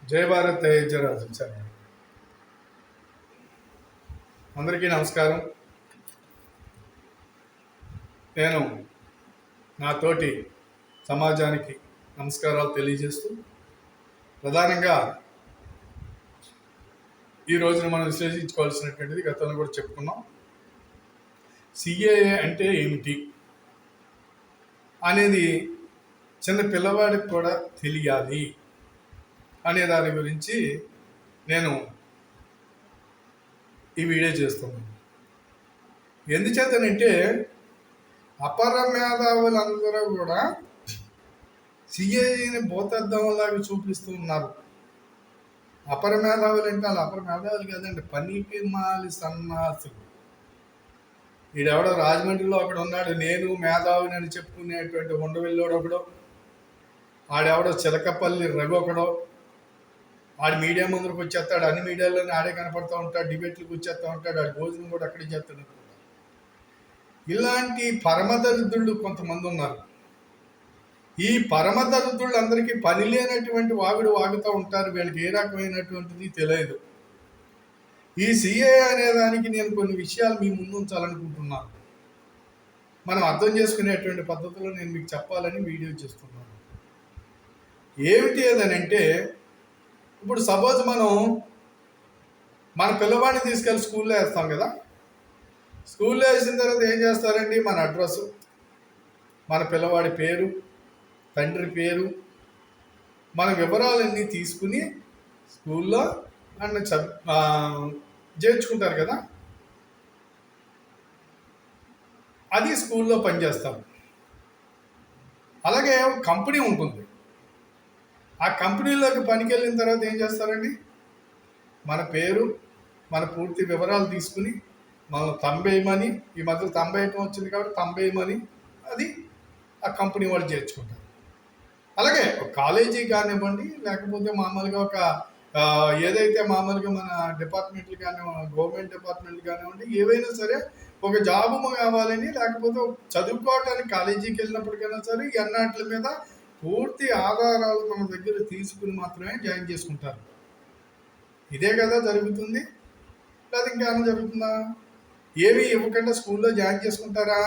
జై భారత్ తేజరాజు సార్. అందరికీ నమస్కారం. నేను నా తోటి సమాజానికి నమస్కారాలు తెలియజేస్తూ ప్రధానంగా ఈ రోజున మనం విశ్లేషించుకోవాల్సినటువంటిది గతంలో కూడా చెప్పుకున్నాం. సిఏఏ అంటే ఏమిటి అనేది చిన్న పిల్లవాడికి కూడా తెలియాలి అనే దాని గురించి నేను ఈ వీడియో చేస్తున్నాను. ఎందుచేతనంటే అపర మేధావులందరూ కూడా సిఏని భూతద్దంలాగా చూపిస్తూ ఉన్నారు. అపర మేధావులు అంటే వాళ్ళు అపర మేధావులు కాదండి, పనికి మాలి సన్నాసులు. ఈడెవడో రాజమండ్రిలో అక్కడ ఉన్నాడు, నేను మేధావిని అని చెప్పుకునేటువంటి ఉండవెల్లోడు ఒకడు, ఆడెవడో చిలకపల్లి రఘు ఒకడో, ఆడు మీడియా ముందుకు వచ్చేస్తాడు, అన్ని మీడియాలోనే ఆడే కనపడుతూ ఉంటాడు, డిబేట్లకు వచ్చేస్తూ ఉంటాడు, ఆడు భోజనం కూడా అక్కడే చేస్తాడు. ఇలాంటి పరమదరిద్రులు కొంతమంది ఉన్నారు. ఈ పరమదరిద్రులు అందరికీ పని లేనటువంటి వాగుడు వాగుతూ ఉంటారు. వీళ్ళకి ఏ రకమైనటువంటిది తెలియదు. ఈ సిఏ అనే దానికి నేను కొన్ని విషయాలు మీ ముందు ఉంచాలనుకుంటున్నాను. మనం అర్థం చేసుకునేటువంటి పద్ధతిలో నేను మీకు చెప్పాలని వీడియో చేస్తున్నాను. ఏమిటి అదనంటే, ఇప్పుడు సపోజ్ మనం మన పిల్లవాడిని తీసుకెళ్ళి స్కూల్లో వేస్తాం కదా. స్కూల్లో వేసిన తర్వాత ఏం చేస్తారండి, మన అడ్రస్, మన పిల్లవాడి పేరు, తండ్రి పేరు, మన వివరాలన్నీ తీసుకుని స్కూల్లో నన్ను చేర్చుకుంటారు కదా. అది స్కూల్లో పనిచేస్తాం. అలాగే ఒక కంపెనీ ఉంటుంది. ఆ కంపెనీలోకి పనికి వెళ్ళిన తర్వాత ఏం చేస్తారండి, మన పేరు, మన పూర్తి వివరాలు తీసుకుని మనం తంబేయమని, ఈ మధ్య తంబేయటం వచ్చింది కాబట్టి తంబేయమని అది ఆ కంపెనీ వాళ్ళు చేర్చుకుంటారు. అలాగే ఒక కాలేజీ కానివ్వండి, లేకపోతే మామూలుగా ఒక ఏదైతే మామూలుగా మన డిపార్ట్మెంట్లు కానివ్వండి, గవర్నమెంట్ డిపార్ట్మెంట్లు కానివ్వండి, ఏవైనా సరే ఒక జాబు కావాలని, లేకపోతే చదువుకోవటానికి కాలేజీకి వెళ్ళినప్పటికైనా సరే ఎన్నాట్ల మీద పూర్తి ఆధారాలు మన దగ్గర తీసుకుని మాత్రమే జాయిన్ చేసుకుంటారు. ఇదే కదా జరుగుతుంది, లేదా ఇంకేమైనా జరుగుతుందా? ఏమి ఇవ్వకుండా స్కూల్లో జాయిన్ చేసుకుంటారా?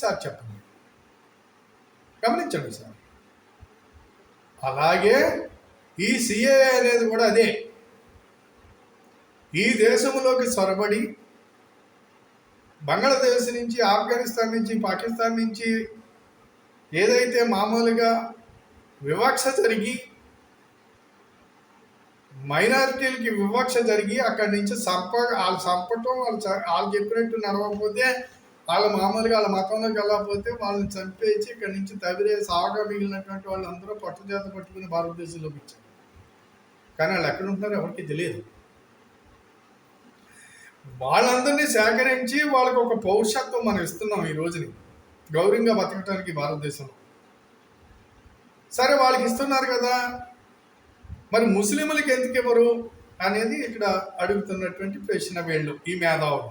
సార్ చెప్పండి, గమనించండి సార్. అలాగే ఈ సిఏ అనేది కూడా అదే. ఈ దేశంలోకి చొరబడి బంగ్లాదేశ్ నుంచి, ఆఫ్ఘనిస్తాన్ నుంచి, పాకిస్తాన్ నుంచి ఏదైతే మామూలుగా వివక్ష జరిగి, మైనారిటీలకి వివక్ష జరిగి అక్కడి నుంచి వాళ్ళు చంపటం, వాళ్ళు చెప్పినట్టు నడవకపోతే, వాళ్ళు మామూలుగా వాళ్ళ మతంలోకి వెళ్ళకపోతే వాళ్ళని చంపేసి ఇక్కడి నుంచి తవిరే సాగా మిగిలినటువంటి వాళ్ళందరూ పట్టుచేత పట్టుకుని భారతదేశంలోకి ఇచ్చారు. కానీ వాళ్ళు ఎక్కడ ఉంటున్నారో ఎవరికి తెలియదు. వాళ్ళందరినీ సేకరించి వాళ్ళకి ఒక పౌరుషత్వం మనం ఇస్తున్నాం ఈ రోజుని, గౌరవంగా బతకటానికి భారతదేశంలో. సరే, వాళ్ళకి ఇస్తున్నారు కదా, మరి ముస్లింలకి ఎందుకు ఇవ్వరు అనేది ఇక్కడ అడుగుతున్నటువంటి ప్రశ్న. వీళ్ళు ఈ మేధావులు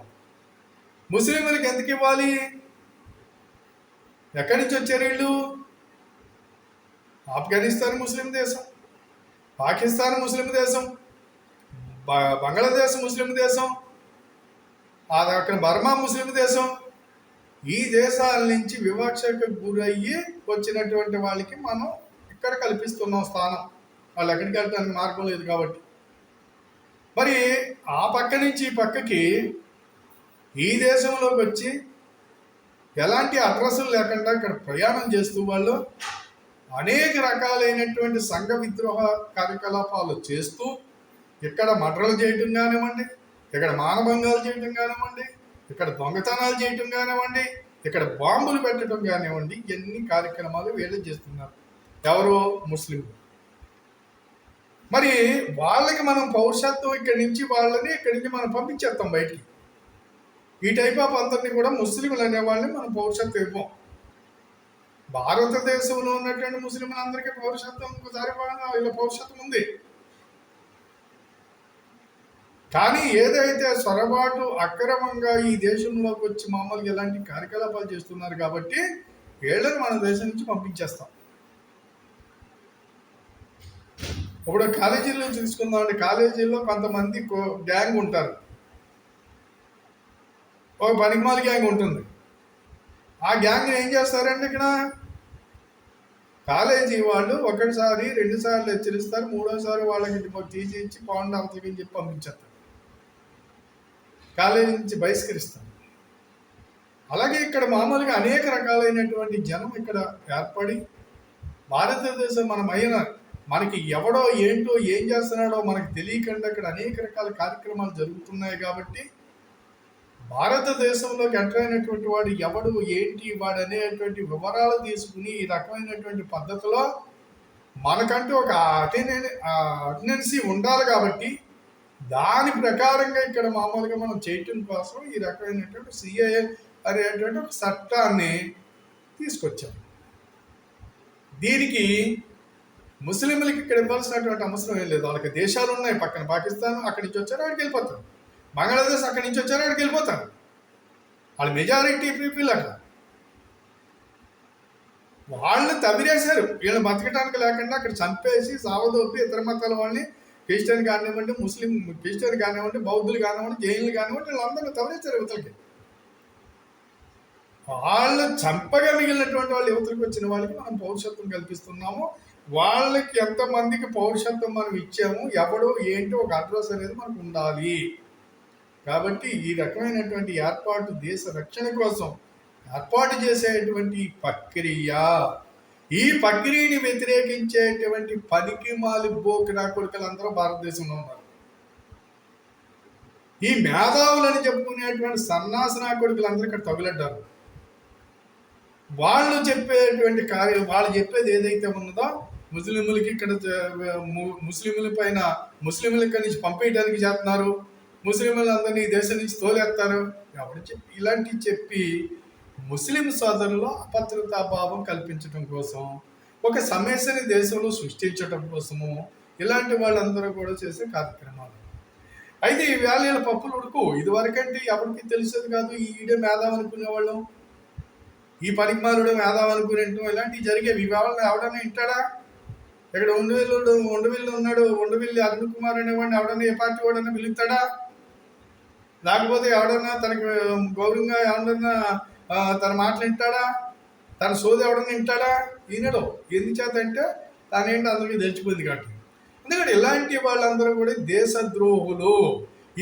ముస్లింలకి ఎందుకు ఇవ్వాలి? ఎక్కడి నుంచి వచ్చారు వీళ్ళు? ఆఫ్ఘనిస్తాన్ ముస్లిం దేశం, పాకిస్తాన్ ముస్లిం దేశం, బంగ్లాదేశ్ ముస్లిం దేశం, అక్కడ బర్మా ముస్లిం దేశం. ఈ దేశాల నుంచి వివక్షకు గురయ్యి వచ్చినటువంటి వాళ్ళకి మనం ఇక్కడ కల్పిస్తున్నాం స్థానం. వాళ్ళు ఎక్కడికి వెళ్ళడానికి మార్గం లేదు కాబట్టి. మరి ఆ పక్క నుంచి ఈ పక్కకి ఈ దేశంలోకి వచ్చి ఎలాంటి అడ్రస్లు లేకుండా ఇక్కడ ప్రయాణం చేస్తూ వాళ్ళు అనేక రకాలైనటువంటి సంఘ విద్రోహ కార్యకలాపాలు చేస్తూ ఇక్కడ మర్డర్లు చేయటం కానివ్వండి, ఇక్కడ మానభంగాలు చేయటం కానివ్వండి, ఇక్కడ దొంగతనాలు చేయటం కానివ్వండి, ఇక్కడ బాంబులు పెట్టడం కానివ్వండి, ఎన్ని కార్యక్రమాలు వీళ్ళు చేస్తున్నారు. ఎవరు? ముస్లింలు. మరి వాళ్ళకి మనం పౌరుషత్వం ఇక్కడి నుంచి మనం పంపించేస్తాం బయటికి. ఈ టైప్ ఆఫ్ అందరినీ కూడా ముస్లింలు అనే వాళ్ళని మనం పౌరుషత్వం ఇవ్వం. భారతదేశంలో ఉన్నటువంటి ముస్లింలందరికీ పౌరుషత్వం ఒకసారి వీళ్ళ పౌరుషత్వం ఉంది. కానీ ఏదైతే సొరబాటు అక్రమంగా ఈ దేశంలోకి వచ్చి మామూలుగా ఇలాంటి కార్యకలాపాలు చేస్తున్నారు కాబట్టి వీళ్ళని మన దేశం నుంచి పంపించేస్తాం. ఇప్పుడు కాలేజీలో చూసుకుందాం అండి. కాలేజీలో కొంతమంది గ్యాంగ్ ఉంటారు, ఒక పనికిమాల గ్యాంగ్ ఉంటుంది. ఆ గ్యాంగ్ ఏం చేస్తారండి, ఇక్కడ కాలేజీ వాళ్ళు ఒకటిసారి 2 సార్లు హెచ్చరిస్తారు, 3వసారి వాళ్ళకి తీసి ఇచ్చి పౌండ్ అవతలకి చెప్పి పంపించేస్తారు, కాలేజీ నుంచి బహిష్కరిస్తారు. అలాగే ఇక్కడ మామూలుగా అనేక రకాలైనటువంటి జనం ఇక్కడ ఏర్పడి భారతదేశం మనకి ఎవడో ఏంటో ఏం చేస్తున్నాడో మనకి తెలియకుండా ఇక్కడ అనేక రకాల కార్యక్రమాలు జరుగుతున్నాయి. కాబట్టి భారతదేశంలోకి ఎంటర్ అయినటువంటి వాడు ఎవడు ఏంటి వాడు అనేటువంటి వివరాలు తీసుకుని ఈ రకమైనటువంటి పద్ధతిలో మనకంటూ ఒక అటెండెన్సీ ఉండాలి. కాబట్టి దాని ప్రకారంగా ఇక్కడ మామూలుగా మనం చేయటం కోసం ఈ రకమైనటువంటి సిఏఏ అనేటువంటి ఒక చట్టాన్ని తీసుకొచ్చారు. దీనికి ముస్లింలకి ఇక్కడ ఇవ్వాల్సినటువంటి అవసరం ఏం లేదు. వాళ్ళకి దేశాలు ఉన్నాయి పక్కన, పాకిస్తాన్ అక్కడి నుంచి వచ్చారు అక్కడికి వెళ్ళిపోతారు, బంగ్లాదేశ్ అక్కడి నుంచి వచ్చారు అక్కడికి వెళ్ళిపోతారు. వాళ్ళ మెజారిటీ పీపుల్ అక్కడ వాళ్ళు తవిరేశారు. వీళ్ళు బతకడానికి లేకుండా అక్కడ చంపేసి సావదోపి ఇతర మతాల వాళ్ళని, క్రిస్టియన్ కానివ్వండి, క్రిస్టియన్ కానివ్వండి, బౌద్ధులు కానివ్వండి, జైన్లు కానివ్వండి, వీళ్ళందరూ తవిరేశారు యువతలకి. వాళ్ళు చంపగా మిగిలినటువంటి వాళ్ళు యువతలకు వచ్చిన వాళ్ళకి మనం పౌరుషత్వం కల్పిస్తున్నాము. వాళ్ళకి ఎంతమందికి పౌరుషత్వం మనం ఇచ్చాము, ఎవడో ఏంటో ఒక అడ్రస్ అనేది మనకు ఉండాలి. కాబట్టి ఈ రకమైనటువంటి ఏర్పాటు దేశ రక్షణ కోసం ఏర్పాటు చేసేటువంటి ప్రక్రియ, ఈ ప్రక్రియని వ్యతిరేకించేటువంటి పనికిమాలి బోకినా కొడుకులందరూ భారతదేశంలో ఉన్నారు. ఈ మేధావులని చెప్పుకునేటువంటి సన్నాసనా కొడుకులందరూ ఇక్కడ తగులడ్డారు. వాళ్ళు చెప్పేటువంటి వాళ్ళు చెప్పేది ఏదైతే ఉన్నదో ముస్లింలకి ఇక్కడ ముస్లింల పైన ముస్లింల నుంచి పంపేయడానికి చేస్తున్నారు, ముస్లింలందరినీ దేశం నుంచి తోలేస్తారు. ఎవరు చెప్పి ఇలాంటివి చెప్పి ముస్లిం సోదరుల్లో అభద్రతా భావం కల్పించడం కోసం, ఒక సమస్యని దేశంలో సృష్టించడం కోసము ఇలాంటి వాళ్ళందరూ కూడా చేసే కార్యక్రమాలు. అయితే ఈ వేళ పప్పులు ఉడుకు ఇదివరకంటే ఎవరికి తెలిసేది కాదు. ఈడే మేధావి అనుకునేవాళ్ళం, ఈ పనికిమాలుడు మేధావి అనుకునేటం ఇలాంటివి జరిగేవి. ఈ వేళ ఎవడన్నా వింటాడా? ఇక్కడ ఉండవిల్లు ఉన్నాడు, ఉండవిల్లి అరుణ్ కుమార్ అనేవాడిని ఎవడన్నా ఏ పార్టీ వాడన్నా పిలుస్తాడా? లేకపోతే ఎవడన్నా తనకి గౌరవంగా ఎవడన్నా తన మాటలు వింటాడా? తన సోది ఎవడన్నా వింటాడా? ఈయనడు. ఎందుచేత అంటే తనేంటి అందరికీ తెలిసిపోయింది కాబట్టి. ఎందుకంటే ఇలాంటి వాళ్ళందరూ కూడా దేశద్రోహులు.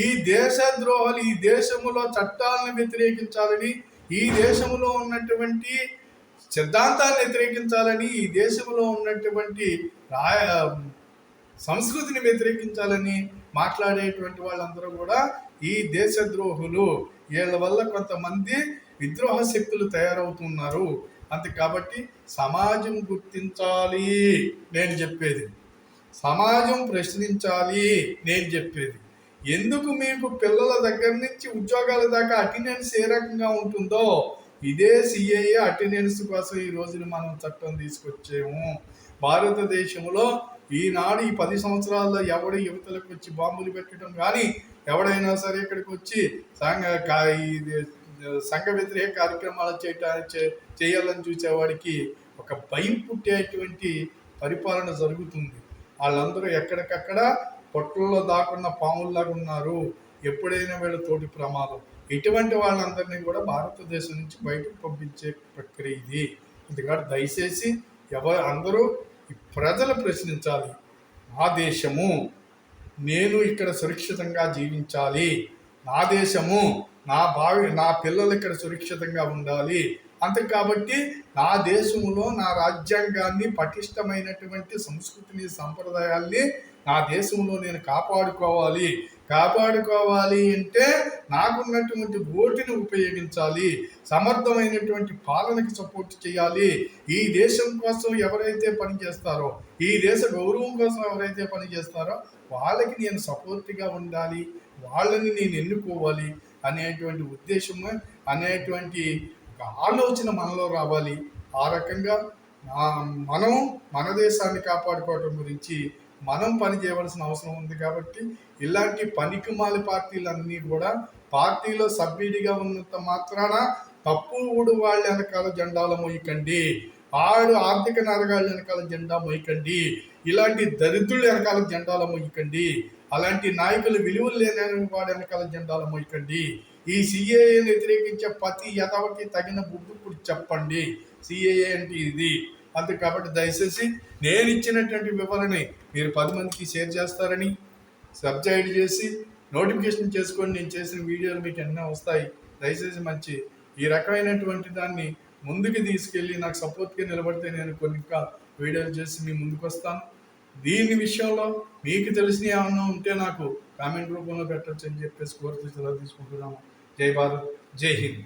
ఈ దేశద్రోహులు ఈ దేశంలో చట్టాలను వ్యతిరేకించాలని, ఈ దేశంలో ఉన్నటువంటి సిద్ధాంతాన్ని వ్యతిరేకించాలని, ఈ దేశంలో ఉన్నటువంటి సంస్కృతిని వ్యతిరేకించాలని మాట్లాడేటువంటి వాళ్ళందరూ కూడా ఈ దేశద్రోహులు. వీళ్ళ వల్ల కొంతమంది విద్రోహ శక్తులు తయారవుతున్నారు. అంతే. కాబట్టి సమాజం గుర్తించాలి నేను చెప్పేది, సమాజం ప్రశ్నించాలి నేను చెప్పేది. ఎందుకు మీకు పిల్లల దగ్గర నుంచి ఉద్యోగాల దాకా అటెండెన్స్ ఏ రకంగా ఉంటుందో ఇదే సిఏఏ అటెండెన్స్ కోసం ఈ రోజున మనం చట్టం తీసుకొచ్చాము. భారతదేశంలో ఈనాడు ఈ 10 సంవత్సరాల్లో ఎవడు యువతలకు వచ్చి బాంబులు పెట్టడం కానీ, ఎవడైనా సరే ఇక్కడికి వచ్చి సంఘ వ్యతిరేక కార్యక్రమాలు చేయాలని చూసేవాడికి ఒక భయం పుట్టేటువంటి పరిపాలన జరుగుతుంది. వాళ్ళందరూ ఎక్కడికక్కడ పొట్టల్లో దాక్కున్న పాముల్లాగా ఉన్నారు. ఎప్పుడైనా వీళ్ళ తోటి ప్రమాదం. ఇటువంటి వాళ్ళందరినీ కూడా భారతదేశం నుంచి బయటకు పంపించే ప్రక్రియ ఇది. ఎందుకంటే దయచేసి అందరూ ప్రజలు ప్రశ్నించాలి. నా దేశము, నేను ఇక్కడ సురక్షితంగా జీవించాలి, నా దేశము, నా పిల్లలు ఇక్కడ సురక్షితంగా ఉండాలి. అంతే. కాబట్టి నా దేశంలో నా రాజ్యాంగాన్ని, పటిష్టమైనటువంటి సంస్కృతిని, సంప్రదాయాల్ని నా దేశంలో నేను కాపాడుకోవాలి అంటే నాకున్నటువంటి ఓటుని ఉపయోగించాలి, సమర్థమైనటువంటి పాలనకి సపోర్ట్ చేయాలి. ఈ దేశం కోసం ఎవరైతే పనిచేస్తారో, ఈ దేశ గౌరవం కోసం ఎవరైతే పనిచేస్తారో వాళ్ళకి నేను సపోర్ట్గా ఉండాలి, వాళ్ళని నేను ఎన్నుకోవాలి అనేటువంటి ఉద్దేశము, అనేటువంటి ఒక ఆలోచన మనలో రావాలి. ఆ రకంగా మనం మన దేశాన్ని కాపాడుకోవటం గురించి మనం పని చేయవలసిన అవసరం ఉంది. కాబట్టి ఇలాంటి పనికిమాలి పార్టీలన్నీ కూడా పార్టీలో సభ్యుడిగా ఉన్నంత మాత్రాన తప్పుడు వాళ్ళ వెనకాల జెండాలు మోయకండి, ఆర్థిక నరగాళ్ళ వెనకాల జెండా మోయకండి. ఇలాంటి దరిద్రులు వెనకాల జెండాలు మోయకండి. అలాంటి నాయకులు విలువలు లేని వాడి వెనకాల జెండాలు మోయకండి. ఈ సిఏఏని వ్యతిరేకించే ప్రతి యదవకి తగిన బుద్ధి చెప్పండి. సిఏఏ అంటే ఇది అంతే. కాబట్టి దయచేసి నేను ఇచ్చినటువంటి వివరణని మీరు 10 మందికి షేర్ చేస్తారని, సబ్స్క్రైబ్ చేసి నోటిఫికేషన్ చేసుకొని నేను చేసిన వీడియోలు మీకు ఎన్నో వస్తాయి. దయచేసి మంచి ఈ రకమైనటువంటి దాన్ని ముందుకు తీసుకెళ్ళి నాకు సపోర్ట్గా నిలబడితే నేను కొన్ని వీడియోలు చేసి మీ ముందుకు వస్తాను. దీని విషయంలో మీకు తెలిసిన ఏమన్నా ఉంటే నాకు కామెంట్ రూపంలో పెట్టచ్చు అని చెప్పేసి కోరుతూ సెలవు తీసుకుంటున్నాము. జై భారత్, జై హింద్.